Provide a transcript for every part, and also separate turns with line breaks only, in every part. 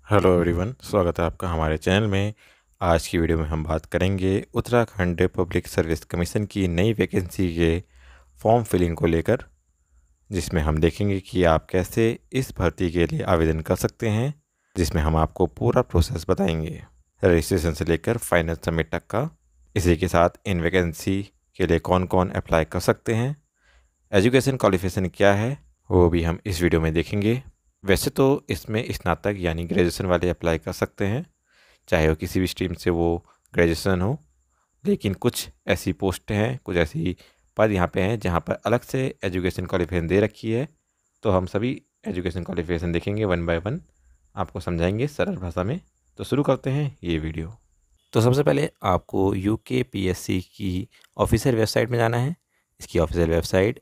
Hello everyone, स्वागत है आपका हमारे चैनल में। आज की वीडियो में हम बात करेंगे उत्तराखंड पब्लिक सर्विस कमीशन की नई वैकेंसी के फॉर्म फिलिंग को लेकर, जिसमें हम देखेंगे कि आप कैसे इस भर्ती के लिए आवेदन कर सकते हैं, जिसमें हम आपको पूरा प्रोसेस बताएंगे, रजिस्ट्रेशन से लेकर फाइनल सबमिट तक का। इसी के साथ इन वैकेंसी के लिए कौन कौन अप्लाई कर सकते हैं, एजुकेशन क्वालिफिकेशन क्या है, वो भी हम इस वीडियो में देखेंगे। वैसे तो इसमें स्नातक यानी ग्रेजुएशन वाले अप्लाई कर सकते हैं, चाहे वो किसी भी स्ट्रीम से वो ग्रेजुएशन हो, लेकिन कुछ ऐसी पोस्ट हैं, कुछ ऐसी पद यहाँ पे हैं जहाँ पर अलग से एजुकेशन क्वालिफिकेशन दे रखी है। तो हम सभी एजुकेशन क्वालिफिकेशन देखेंगे, वन बाय वन आपको समझाएंगे सरल भाषा में। तो शुरू करते हैं ये वीडियो। तो सबसे पहले आपको UKPSC की ऑफिशियल वेबसाइट में जाना है। इसकी ऑफिशियल वेबसाइट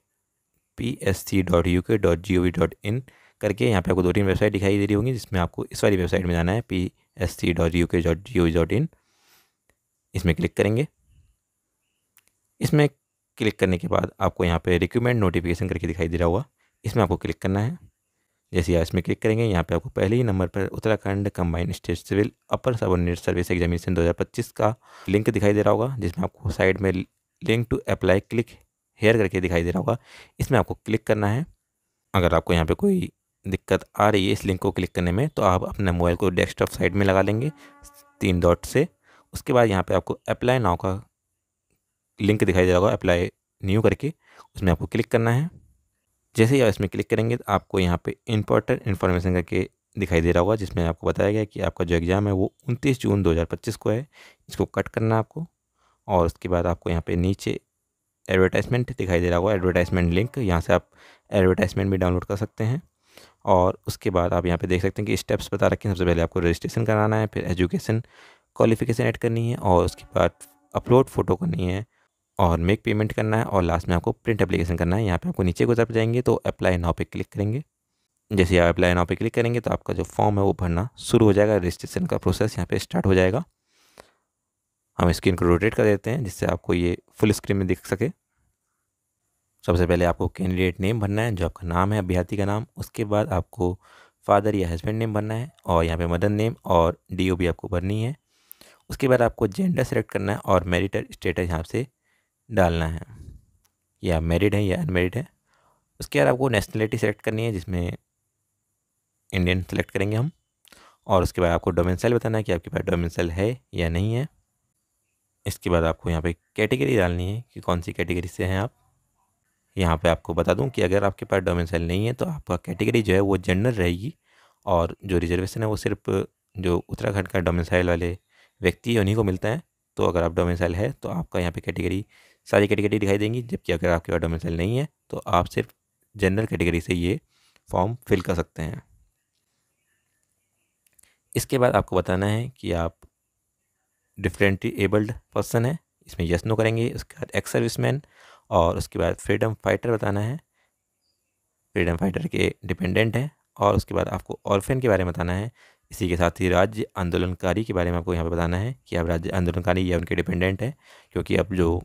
psc.uk.gov.in करके यहाँ पे आपको 2-3 वेबसाइट दिखाई दे रही होंगी, जिसमें आपको इस वाली वेबसाइट में जाना है, psc.uk.gov.in। इसमें क्लिक करेंगे। इसमें क्लिक करने के बाद आपको यहाँ पे रिक्रूटमेंट नोटिफिकेशन करके दिखाई दे रहा होगा, इसमें आपको क्लिक करना है। जैसे ही आप इसमें क्लिक करेंगे, यहाँ पे आपको पहले ही नंबर पर उत्तराखंड कंबाइंड स्टेट सिविल अपर सबऑर्डिनेट सर्विस एग्जामिनेशन 2025 का लिंक दिखाई दे रहा होगा, जिसमें आपको साइड में link to apply click here करके दिखाई दे रहा होगा। इसमें आपको क्लिक करना है। अगर आपको यहाँ पे कोई दिक्कत आ रही है इस लिंक को क्लिक करने में, तो आप अपने मोबाइल को डेस्कटॉप साइड में लगा लेंगे 3 डॉट से। उसके बाद यहाँ पे आपको अप्लाई नाउ का लिंक दिखाई दे रहा होगा, अप्लाई न्यू करके, उसमें आपको क्लिक करना है। जैसे ही आप इसमें क्लिक करेंगे तो आपको यहाँ पे इंपॉर्टेंट इन्फॉर्मेशन करके दिखाई दे रहा होगा, जिसमें आपको बताया गया कि आपका जो एग्ज़ाम है वो 29 जून 2025 को है। इसको कट करना है आपको। और उसके बाद आपको यहाँ पे नीचे एडवर्टाइजमेंट दिखाई दे रहा होगा, एडवर्टाइजमेंट लिंक, यहाँ से आप एडवर्टाइजमेंट भी डाउनलोड कर सकते हैं। और उसके बाद आप यहाँ पे देख सकते हैं कि स्टेप्स बता रखे हैं। सबसे पहले आपको रजिस्ट्रेशन कराना है, फिर एजुकेशन क्वालिफिकेशन ऐड करनी है, और उसके बाद अपलोड फ़ोटो करनी है, और मेक पेमेंट करना है, और लास्ट में आपको प्रिंट एप्लीकेशन करना है। यहाँ पे आपको नीचे को जब जाएंगे तो अप्लाई नाउ पे क्लिक करेंगे। जैसे ही आप अप्लाई नाउ पे क्लिक करेंगे तो आपका जो फॉर्म है वो भरना शुरू हो जाएगा। रजिस्ट्रेशन का प्रोसेस यहाँ पे स्टार्ट हो जाएगा। हम स्क्रीन को रोटेट कर देते हैं, जिससे आपको ये फुल स्क्रीन में दिख सके। सबसे पहले आपको कैंडिडेट नेम भरना है, जो आपका नाम है अभ्यर्थी का नाम। उसके बाद आपको फादर या हस्बैंड नेम भरना है, और यहाँ पे मदर नेम और DO भी आपको भरनी है। उसके बाद आपको जेंडर सेलेक्ट करना है, और मैरिटल स्टेटस यहाँ से डालना है, या मैरिड है या अनमेरिड है। उसके बाद आपको नेशनलिटी सेलेक्ट करनी है, जिसमें इंडियन सेलेक्ट करेंगे हम। और उसके बाद आपको डोमिसाइल बताना है कि आपके पास डोमिसाइल है या नहीं है। इसके बाद आपको यहाँ पे कैटेगरी डालनी है कि कौन सी कैटेगरी से हैं आप। यहाँ पे आपको बता दूं कि अगर आपके पास डोमिसाइल नहीं है तो आपका कैटेगरी जो है वो जनरल रहेगी, और जो रिजर्वेशन है वो सिर्फ जो उत्तराखंड का डोमिसाइल वाले व्यक्ति है उन्हीं को मिलता है। तो अगर आप डोमिसाइल है तो आपका यहाँ पे कैटेगरी, सारी कैटेगरी दिखाई देंगी, जबकि अगर आपके पास डोमिसाइल नहीं है तो आप सिर्फ जनरल कैटेगरी से ये फॉर्म फिल कर सकते हैं। इसके बाद आपको बताना है कि आप डिफरेंटली एबल्ड पर्सन है, इसमें यस नो करेंगे। उसके बाद एक्स सर्विसमैन, और उसके बाद फ्रीडम फाइटर बताना है, फ्रीडम फाइटर के डिपेंडेंट है। और उसके बाद आपको ऑर्फेन के बारे में बताना है। इसी के साथ ही राज्य आंदोलनकारी के बारे में आपको यहाँ पे बताना है कि आप राज्य आंदोलनकारी या उनके डिपेंडेंट है, क्योंकि अब जो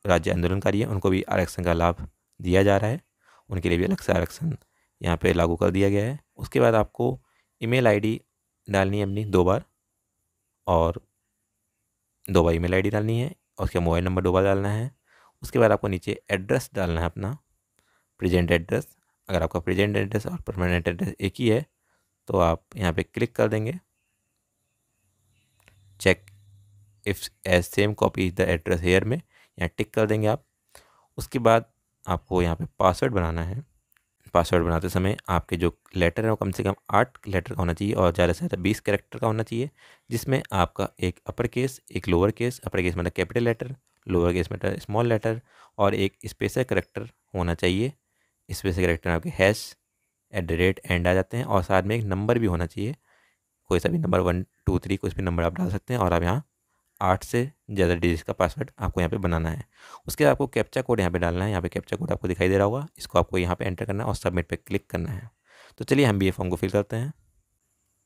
राज्य आंदोलनकारी है उनको भी आरक्षण का लाभ दिया जा रहा है, उनके लिए भी अलग से आरक्षण यहाँ पे लागू कर दिया गया है। उसके बाद आपको ईमेल आईडी डालनी है अपनी 2 बार, और 2 बार ईमेल आईडी डालनी है, और उसका मोबाइल नंबर 2 बार डालना है। उसके बाद आपको नीचे एड्रेस डालना है अपना, प्रेजेंट एड्रेस। अगर आपका प्रेजेंट एड्रेस और परमानेंट एड्रेस एक ही है तो आप यहाँ पे क्लिक कर देंगे, check if as same copy the address here में, यहाँ टिक कर देंगे आप। उसके बाद आपको यहाँ पे पासवर्ड बनाना है। पासवर्ड बनाते समय आपके जो लेटर है वो कम से कम 8 लेटर का होना चाहिए, और ज़्यादा से ज़्यादा 20 कैरेक्टर का होना चाहिए, जिसमें आपका एक अपर केस, एक लोअर केस, अपर केस मतलब कैपिटल लेटर, लोअर केस मतलब स्मॉल लेटर, और एक स्पेशल कैरेक्टर होना चाहिए। स्पेशल कैरेक्टर आपके #, एंड आ जाते हैं, और साथ में एक नंबर भी होना चाहिए, कोई सा भी नंबर 1 2 3 कुछ भी नंबर आप डाल सकते हैं। और आप यहाँ 8 से ज़्यादा डिजिट का पासवर्ड आपको यहाँ पे बनाना है। उसके बाद आपको कैप्चा कोड यहाँ पे डालना है। यहाँ पे कैप्चा कोड आपको दिखाई दे रहा होगा, इसको आपको यहाँ पे एंटर करना है और सबमिट पे क्लिक करना है। तो चलिए हम भी ये फॉर्म को फिल करते हैं।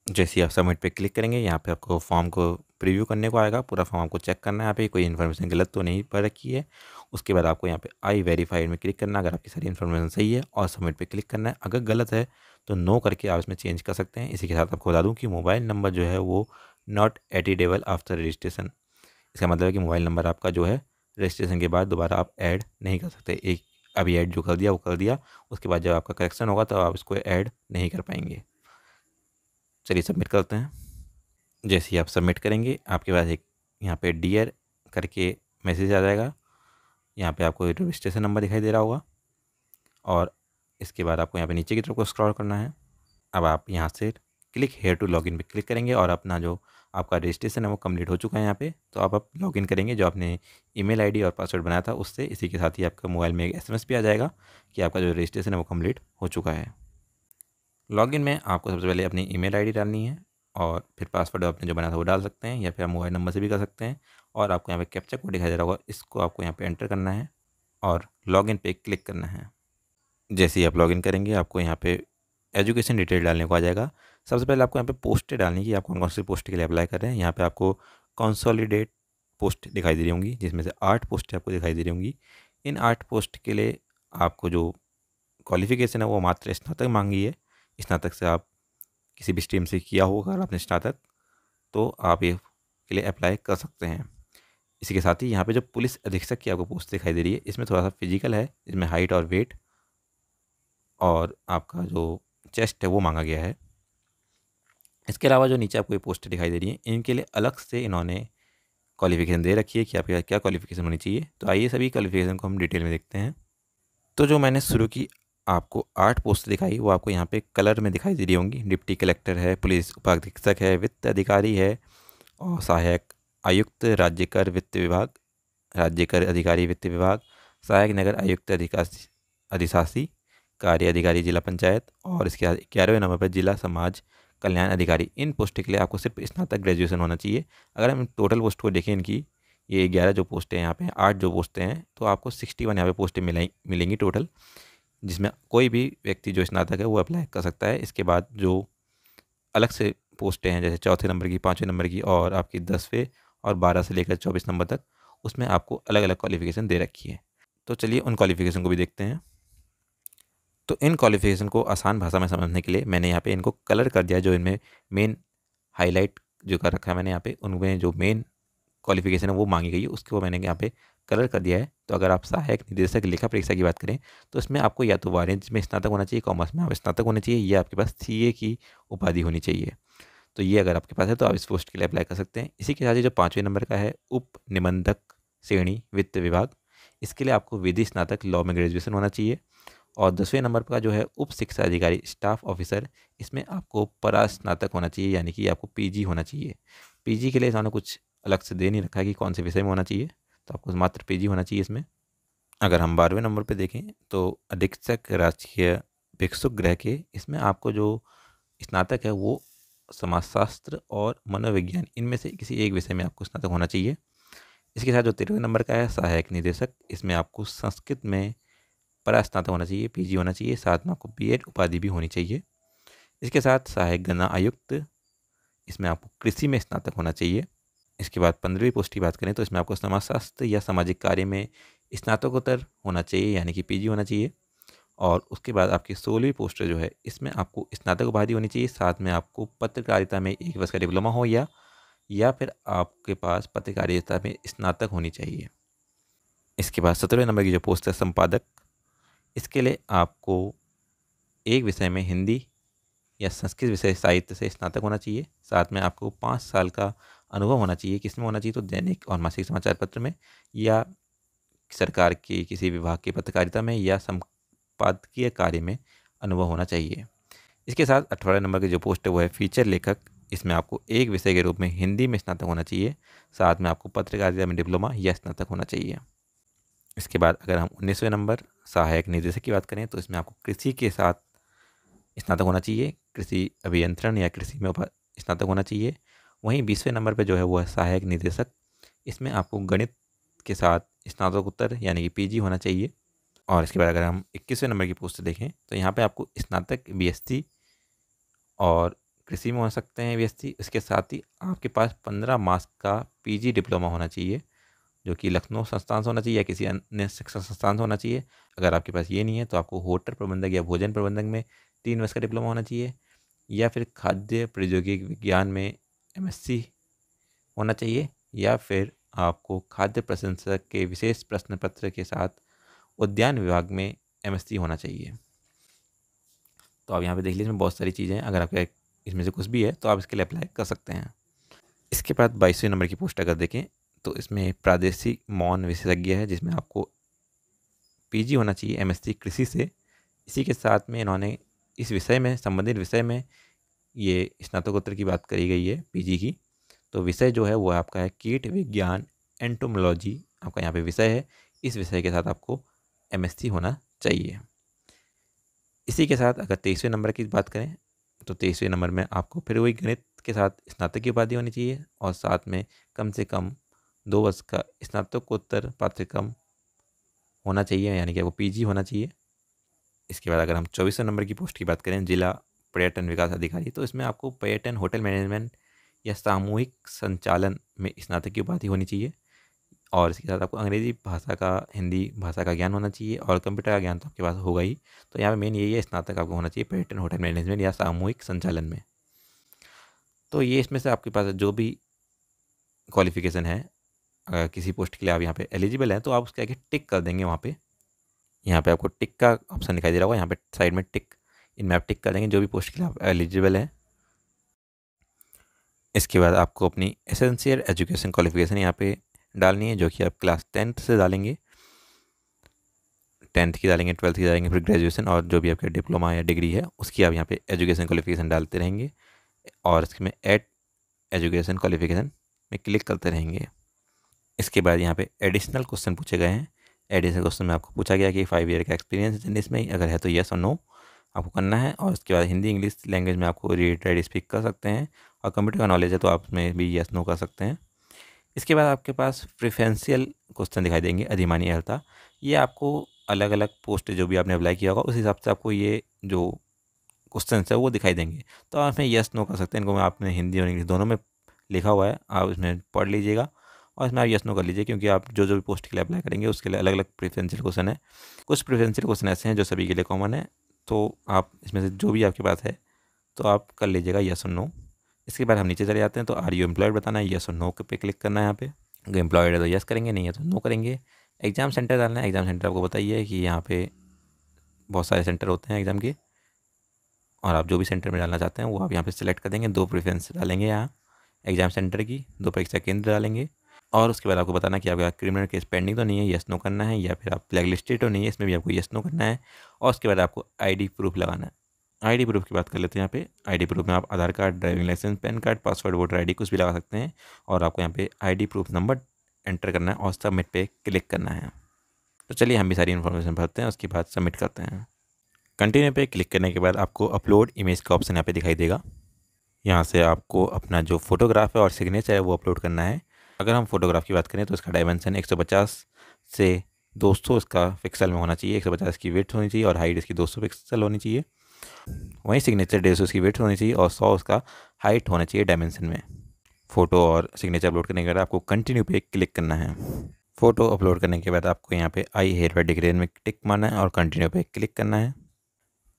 जैसे ही आप सबमिट पे क्लिक करेंगे, यहाँ पे आपको फॉर्म को प्रीव्यू करने को आएगा। पूरा फॉर्म आपको चेक करना है, यहाँ पे कोई इन्फॉर्मेशन गलत तो नहीं पड़ रखी है। उसके बाद आपको यहाँ पे आई वेरीफाइड में क्लिक करना है, अगर आपकी सारी इन्फॉर्मेशन सही है, और सबमिट पे क्लिक करना है। अगर गलत है तो नो करके आप इसमें चेंज कर सकते हैं। इसी के साथ आपको बता दूं कि मोबाइल नंबर जो है वो नॉट एडिटेबल आफ्टर रजिस्ट्रेशन। इसका मतलब है कि मोबाइल नंबर आपका जो है रजिस्ट्रेशन के बाद दोबारा आप ऐड नहीं कर सकते। एक अभी ऐड जो कर दिया वो कर दिया, उसके बाद जब आपका करेक्शन होगा तो आप इसको ऐड नहीं कर पाएंगे। चलिए सबमिट करते हैं। जैसे ही आप सबमिट करेंगे आपके पास एक यहाँ पे डियर करके मैसेज आ जाएगा। यहाँ पे आपको रजिस्ट्रेशन नंबर दिखाई दे रहा होगा और इसके बाद आपको यहाँ पे नीचे की तरफ को स्क्रॉल करना है। अब आप यहाँ से क्लिक हेयर टू लॉगिन पे क्लिक करेंगे और अपना जो आपका रजिस्ट्रेशन है वो कंप्लीट हो चुका है यहाँ पे। तो आप लॉगिन करेंगे जो आपने ईमेल आईडी और पासवर्ड बनाया था उससे। इसी के साथ ही आपका मोबाइल में एक एसएमएस भी आ जाएगा कि आपका जो रजिस्ट्रेशन है वो कंप्लीट हो चुका है। लॉगिन में आपको सबसे पहले अपनी ईमेल आईडी डालनी है और फिर पासवर्ड आपने जो बनाया था वो डाल सकते हैं या फिर आप मोबाइल नंबर से भी कर सकते हैं। और आपको यहाँ पे कैप्चा कोड दिखाई दे रहा होगा, इसको आपको यहाँ पे एंटर करना है और लॉगिन पे क्लिक करना है। जैसे ही आप लॉगिन करेंगे आपको यहाँ पे एजुकेशन डिटेल डालने को आ जाएगा। सबसे पहले आपको यहाँ पे पोस्टें डालनी है कि आप कौन कौन सी पोस्ट के लिए अप्लाई कर रहे हैं। यहाँ पे आपको कंसोलिडेट पोस्ट दिखाई दे रही होंगी जिसमें से 8 पोस्टें आपको दिखाई दे रही होंगी। इन 8 पोस्ट के लिए आपको जो क्वालिफिकेशन है वो मात्र स्नातक मांगी है। स्नातक से आप किसी भी स्ट्रीम से किया होगा अगर आपने स्नातक, तो आप ये के लिए अप्लाई कर सकते हैं। इसी के साथ ही यहाँ पे जो पुलिस अधीक्षक की आपको पोस्ट दिखाई दे रही है इसमें थोड़ा सा फिजिकल है, इसमें हाइट और वेट और आपका जो चेस्ट है वो मांगा गया है। इसके अलावा जो नीचे आपको ये पोस्ट दिखाई दे रही है इनके लिए अलग से इन्होंने क्वालिफिकेशन दे रखी है कि आपके क्या क्वालिफिकेशन होनी चाहिए। तो आइए सभी क्वालिफिकेशन को हम डिटेल में देखते हैं। तो जो मैंने शुरू की आपको 8 पोस्ट दिखाई वो आपको यहाँ पे कलर में दिखाई दे रही होंगी। डिप्टी कलेक्टर है, पुलिस उपाधीक्षक है, वित्त अधिकारी है और सहायक आयुक्त राज्य कर वित्त विभाग, राज्य कर अधिकारी वित्त विभाग, सहायक नगर आयुक्त अधिशासी कार्य अधिकारी जिला पंचायत और इसके बाद 11वें नंबर पर जिला समाज कल्याण अधिकारी। इन पोस्ट के लिए आपको सिर्फ स्नातक ग्रेजुएशन होना चाहिए। अगर हम टोटल पोस्ट को देखें इनकी, ये 11 जो पोस्टें हैं यहाँ पे 8 जो पोस्टें हैं तो आपको 61 यहाँ पे पोस्टें मिलेंगी टोटल, जिसमें कोई भी व्यक्ति जो स्नातक है वो अप्लाई कर सकता है। इसके बाद जो अलग से पोस्टें हैं जैसे चौथे नंबर की, 5वें नंबर की और आपकी 10वें और 12 से लेकर 24 नंबर तक, उसमें आपको अलग अलग क्वालिफिकेशन दे रखी है। तो चलिए उन क्वालिफिकेशन को भी देखते हैं। तो इन क्वालिफिकेशन को आसान भाषा में समझने के लिए मैंने यहाँ पे इनको कलर कर दिया। जो इनमें मेन हाईलाइट जो कर रखा है मैंने यहाँ पे, उनमें जो मेन क्वालिफिकेशन है वो मांगी गई है उसको मैंने यहाँ पे कलर कर दिया है। तो अगर आप सहायक निदेशक लेखा परीक्षा की बात करें तो इसमें आपको या तो वाणिज्य में स्नातक होना चाहिए, कॉमर्स में आप स्नातक होने चाहिए या आपके पास सीए की उपाधि होनी चाहिए। तो ये अगर आपके पास है तो आप इस पोस्ट के लिए अप्लाई कर सकते हैं। इसी के साथ ही जो 5वें नंबर का है उप निबंधक श्रेणी वित्त विभाग, इसके लिए आपको विधि स्नातक लॉ में ग्रेजुएशन होना चाहिए। और 10वें नंबर का जो है उप शिक्षा अधिकारी स्टाफ ऑफिसर, इसमें आपको परास्नातक होना चाहिए यानी कि आपको पीजी होना चाहिए। पीजी के लिए इन्होंने कुछ अलग से दे नहीं रखा है कि कौन से विषय में होना चाहिए, तो आपको मात्र पीजी होना चाहिए इसमें। अगर हम 12वें नंबर पे देखें तो अधीक्षक राजकीय भिक्षुक गृह के, इसमें आपको जो स्नातक है वो समाजशास्त्र और मनोविज्ञान इनमें से किसी एक विषय में आपको स्नातक होना चाहिए। इसके साथ जो 13वें नंबर का है सहायक निदेशक, इसमें आपको संस्कृत में परास्नातक होना चाहिए, पीजी होना चाहिए, साथ में आपको बीएड उपाधि भी होनी चाहिए। इसके साथ सहायक गणना आयुक्त, इसमें आपको कृषि में स्नातक होना चाहिए। इसके बाद 15वीं पोस्ट की बात करें तो इसमें आपको समाजशास्त्र या सामाजिक कार्य में स्नातकोत्तर होना चाहिए यानी कि पीजी होना चाहिए। और उसके बाद आपकी 16वीं पोस्ट जो है इसमें आपको स्नातक उपाधि होनी चाहिए, साथ में आपको पत्रकारिता में 1 वर्ष का डिप्लोमा हो या फिर आपके पास पत्रकारिता में स्नातक होनी चाहिए। इसके बाद 17वें नंबर की जो पोस्ट है संपादक, इसके लिए आपको एक विषय में हिंदी या संस्कृत विषय साहित्य से स्नातक होना चाहिए, साथ में आपको 5 साल का अनुभव होना चाहिए। किस में होना चाहिए तो दैनिक और मासिक समाचार पत्र में या सरकार के किसी विभाग की पत्रकारिता में या संपादकीय कार्य में अनुभव होना चाहिए। इसके साथ 18वें नंबर की जो पोस्ट है वो है फीचर लेखक, इसमें आपको एक विषय के रूप में हिंदी में स्नातक होना चाहिए, साथ में आपको पत्रकारिता में डिप्लोमा या स्नातक होना चाहिए। इसके बाद अगर हम 19वें नंबर सहायक निदेशक की बात करें तो इसमें आपको कृषि के साथ स्नातक होना चाहिए, कृषि अभियंत्रण या कृषि में स्नातक होना चाहिए। वहीं 20वें नंबर पे जो है वो है सहायक निदेशक, इसमें आपको गणित के साथ स्नातकोत्तर यानी कि पीजी होना चाहिए। और इसके बाद अगर हम 21वें नंबर की पोस्ट देखें तो यहाँ पे आपको स्नातक बीएससी और कृषि में हो सकते हैं बीएससी। इसके साथ ही आपके पास 15 मास का पीजी डिप्लोमा होना चाहिए जो कि लखनऊ संस्थान से होना चाहिए या किसी अन्य शिक्षण संस्थान से होना चाहिए। अगर आपके पास ये नहीं है तो आपको होटल प्रबंधक या भोजन प्रबंधक में 3 वर्ष का डिप्लोमा होना चाहिए, या फिर खाद्य प्रौद्योगिकी विज्ञान में MSc होना चाहिए, या फिर आपको खाद्य प्रसंस्करण के विशेष प्रश्न पत्र के साथ उद्यान विभाग में MSc होना चाहिए। तो आप यहाँ पे देख लीजिए, इसमें बहुत सारी चीज़ें हैं। अगर आपका इसमें से कुछ भी है तो आप इसके लिए अप्लाई कर सकते हैं। इसके बाद 22वें नंबर की पोस्ट अगर देखें तो इसमें प्रादेशिक मौन विशेषज्ञ है, जिसमें आपको PG होना चाहिए MSc कृषि से। इसी के साथ में इन्होंने इस विषय में, संबंधित विषय में, ये स्नातकोत्तर की बात करी गई है PG की। तो विषय जो है वो आपका है कीट विज्ञान, एंटोमोलॉजी आपका यहाँ पे विषय है। इस विषय के साथ आपको MSc होना चाहिए। इसी के साथ अगर 23वें नंबर की बात करें तो 23वें नंबर में आपको फिर वही गणित के साथ स्नातक की उपाधि होनी चाहिए, और साथ में कम से कम 2 वर्ष का स्नातकोत्तर पाठ्यक्रम होना चाहिए, यानी कि आपको PG होना चाहिए। इसके बाद अगर हम 24वें नंबर की पोस्ट की बात करें, जिला पर्यटन विकास अधिकारी, तो इसमें आपको पर्यटन, होटल मैनेजमेंट या सामूहिक संचालन में स्नातक की उपाधि होनी चाहिए, और इसके साथ आपको अंग्रेजी भाषा का, हिंदी भाषा का ज्ञान होना चाहिए, और कंप्यूटर का ज्ञान तो आपके पास होगा ही। तो यहाँ पे मेन यही है, स्नातक आपको होना चाहिए पर्यटन, होटल मैनेजमेंट या सामूहिक संचालन में। तो ये इसमें से आपके पास जो भी क्वालिफिकेशन है, अगर किसी पोस्ट के लिए आप यहाँ पे एलिजिबल हैं तो आप उसके आगे टिक कर देंगे। वहाँ पे यहाँ पे आपको टिक का ऑप्शन दिखाई दे रहा होगा, यहाँ पे साइड में टिक, इनमें आप टिक कर देंगे जो भी पोस्ट के लिए आप एलिजिबल हैं। इसके बाद आपको अपनी एसेंशियल एजुकेशन क्वालिफिकेशन यहाँ पे डालनी है, जो कि आप क्लास 10th से डालेंगे, 10th की डालेंगे, 12th की डालेंगे, फिर ग्रेजुएशन, और जो भी आपका डिप्लोमा या डिग्री है उसकी आप यहाँ पे एजुकेशन क्वालिफिकेशन डालते रहेंगे, और इसमें ऐड एजुकेशन क्वालिफिकेशन में क्लिक करते रहेंगे। इसके बाद यहाँ पे एडिशनल क्वेश्चन पूछे गए हैं। एडिशनल क्वेश्चन में आपको पूछा गया कि 5 ईयर का एक्सपीरियंस है इसमें, अगर है तो येस और नो आपको करना है। और उसके बाद हिंदी इंग्लिश लैंग्वेज में आपको रीड राइट स्पीक कर सकते हैं, और कंप्यूटर का नॉलेज है तो आप उसमें भी येस नो कर सकते हैं। इसके बाद आपके पास प्रेफरेंशियल क्वेश्चन दिखाई देंगे, अधिमानी अर्हता। ये आपको अलग अलग पोस्ट जो भी आपने अप्लाई किया होगा उस हिसाब से आपको ये जो क्वेश्चन है वो दिखाई देंगे, तो आप इसमें येस नो कर सकते हैं। इनको आपने हिंदी और इंग्लिश दोनों में लिखा हुआ है, आप इसमें पढ़ लीजिएगा और इसमें आप येस नो कर लीजिए, क्योंकि आप जो भी पोस्ट के लिए अप्लाई करेंगे उसके लिए अलग अलग प्रेफरेंशियल क्वेश्चन है। कुछ प्रेफरेंशियल क्वेश्चन ऐसे हैं जो सभी के लिए कॉमन है, तो आप इसमें से जो भी आपके पास है तो आप कर लीजिएगा येस और नो। इसके बाद हम नीचे चले जाते हैं, तो आर यू एम्प्लॉयड बताना है, येस और नो पे क्लिक करना है। यहाँ पे अगर एम्प्लॉयड है तो येस करेंगे, नहीं है तो नो करेंगे। एग्ज़ाम सेंटर डालना है। एग्ज़ाम सेंटर आपको बताइए कि यहाँ पे बहुत सारे सेंटर होते हैं एग्ज़ाम के, और आप जो भी सेंटर में डालना चाहते हैं वो आप यहाँ पे सिलेक्ट कर देंगे। 2 प्रेफरेंस डालेंगे यहाँ एग्ज़ाम सेंटर की, 2 परीक्षा केंद्र डालेंगे, और उसके बाद आपको बताना कि आपका क्रिमिनल केस पेंडिंग तो नहीं है, येस नो करना है, या फिर आप ब्लैक लिस्टेड तो नहीं है, इसमें भी आपको येस नो करना है। और उसके बाद आपको ID प्रूफ लगाना है। ID प्रूफ की बात कर लेते हैं। यहाँ पे ID प्रूफ में आप Aadhaar card, driving licence, PAN card, password, voter ID कुछ भी लगा सकते हैं, और आपको यहाँ पे ID प्रूफ नंबर एंटर करना है और सबमिट पे क्लिक करना है। तो चलिए हम भी सारी इन्फॉर्मेशन भरते हैं, उसके बाद सबमिट करते हैं। कंटिन्यू पे क्लिक करने के बाद आपको अपलोड इमेज का ऑप्शन यहाँ पे दिखाई देगा। यहाँ से आपको अपना जो फोटोग्राफ है और सिग्नेचर है वो अपलोड करना है। अगर हम फोटोग्राफ की बात करें तो इसका डायमेंशन 150 से 200 इसका पिक्सल में होना चाहिए। 150 की विड्थ होनी चाहिए और हाइट इसकी 200 पिक्सल होनी चाहिए। वहीं सिग्नेचर 150 इसकी विड्थ होनी चाहिए और 100 उसका हाइट होना चाहिए डायमेंशन में। फ़ोटो और सिग्नेचर अपलोड करने के बाद आपको कंटिन्यू पे क्लिक करना है। फ़ोटो अपलोड करने के बाद आपको यहाँ पे आई हेयर डिग्रेन में टिक मारना है और कंटिन्यू पे क्लिक करना है।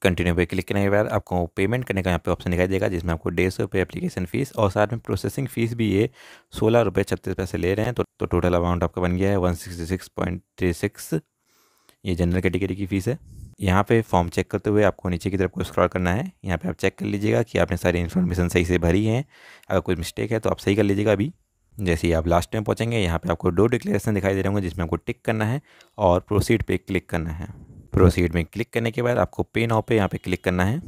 कंटिन्यू पे क्लिक करने के बाद आपको पेमेंट करने का यहाँ पे ऑप्शन दिखाई देगा, जिसमें आपको 150 रुपये एप्लीकेशन फ़ीस और साथ में प्रोसेसिंग फ़ीस भी ये 16 रुपये 36 पैसे ले रहे हैं। तो टोटल अमाउंट आपका बन गया है 166.36। ये जनरल कैटेगरी की फ़ीस है। यहाँ पे फॉर्म चेक करते हुए आपको नीचे की तरफ को स्क्रॉल करना है। यहाँ पे आप चेक कर लीजिएगा कि आपने सारी इन्फॉर्मेशन सही से भरी है। अगर कोई मिस्टेक है तो आप सही कर लीजिएगा। अभी जैसे ही आप लास्ट में पहुँचेंगे यहाँ पे आपको 2 डिक्लेरेशन दिखाई दे रहे होंगे, जिसमें आपको टिक करना है और प्रोसीड पे क्लिक करना है। प्रोसीड में क्लिक करने के बाद आपको पे नाउ पे यहाँ पे क्लिक करना है।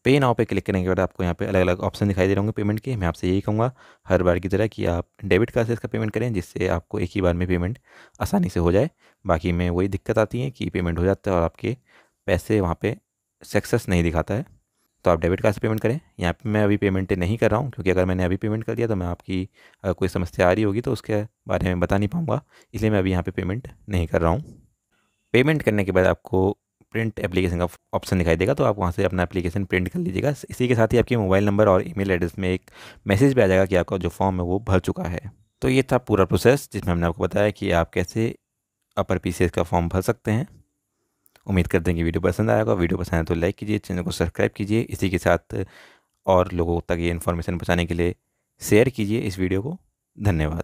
पे नाउ पे क्लिक करने के बाद आपको यहाँ पे अलग अलग ऑप्शन दिखाई दे रहे होंगे पेमेंट के। मैं आपसे यही कहूँगा हर बार की तरह कि आप डेबिट कार्ड से इसका पेमेंट करें, जिससे आपको एक ही बार में पेमेंट आसानी से हो जाए। बाकी में वही दिक्कत आती है कि पेमेंट हो जाता है और आपके पैसे वहाँ पे सक्सेस नहीं दिखाता है। तो आप डेबिट कार्ड से पेमेंट करें। यहाँ पे मैं अभी पेमेंट नहीं कर रहा हूँ, क्योंकि अगर मैंने अभी पेमेंट कर दिया तो मैं आपकी अगर कोई समस्या आ रही होगी तो उसके बारे में बता नहीं पाऊँगा, इसलिए मैं अभी यहाँ पे पेमेंट नहीं कर रहा हूँ। पेमेंट करने के बाद आपको प्रिंट एप्लीकेशन का ऑप्शन दिखाई देगा, तो आप वहाँ से अपना एप्लीकेशन प्रिंट कर लीजिएगा। इसी के साथ ही आपके मोबाइल नंबर और ईमेल एड्रेस में एक मैसेज भी आ जाएगा कि आपका जो फॉर्म है वो भर चुका है। तो ये था पूरा प्रोसेस, जिसमें हमने आपको बताया कि आप कैसे अपर PCS का फॉर्म भर सकते हैं। उम्मीद करते हैं कि वीडियो पसंद आएगा। वीडियो पसंद आए तो लाइक कीजिए, चैनल को सब्सक्राइब कीजिए। इसी के साथ और लोगों तक ये इन्फॉर्मेशन पहुँचाने के लिए शेयर कीजिए इस वीडियो को। धन्यवाद।